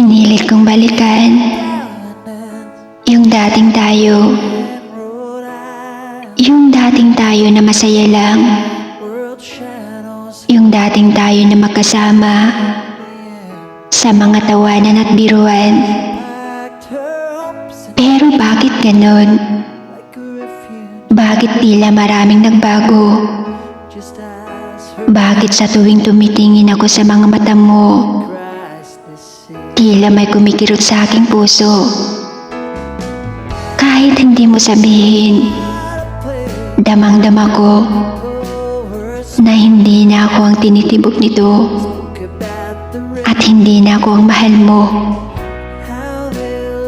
Pinilit kong balikan yung dating tayo. Yung dating tayo na masaya lang. Yung dating tayo na magkasama sa mga tawanan at biruan. Pero bakit ganon? Bakit tila maraming nagbago? Bakit sa tuwing tumitingin ako sa mga mata mo, tila may kumikirot sa aking puso? Kahit hindi mo sabihin, damang-dama ko na hindi na ako ang tinitibok nito at hindi na ako ang mahal mo.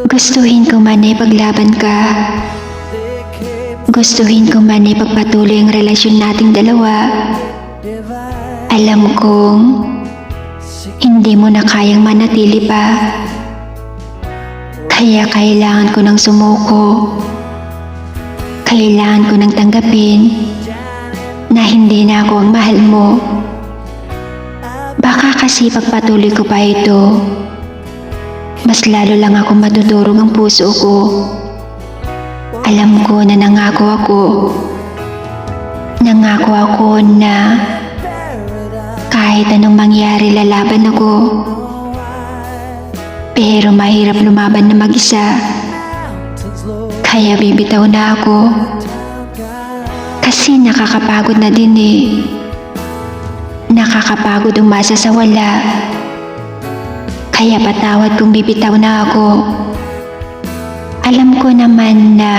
Gustuhin ko man ay paglaban ka. Gustuhin ko man ay pagpatuloy ang relasyon nating dalawa. Alam kong hindi mo na kayang manatili pa. Kaya kailangan ko ng sumuko. Kailangan ko ng tanggapin na hindi na ako ang mahal mo. Baka kasi pagpatuloy ko pa ito, mas lalo lang ako madudurog ang puso ko. Alam ko na nangako ako. Nangako ako na kahit anong mangyari lalaban ako. Pero mahirap lumaban na mag-isa. Kaya bibitaw na ako. Kasi nakakapagod na din eh. Nakakapagod umasa sa wala. Kaya patawad kung bibitaw na ako. Alam ko naman na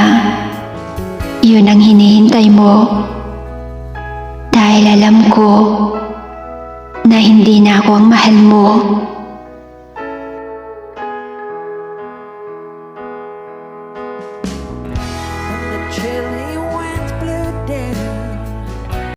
yun ang hinihintay mo. Dahil alam ko na hindi na ako ang mahal mo.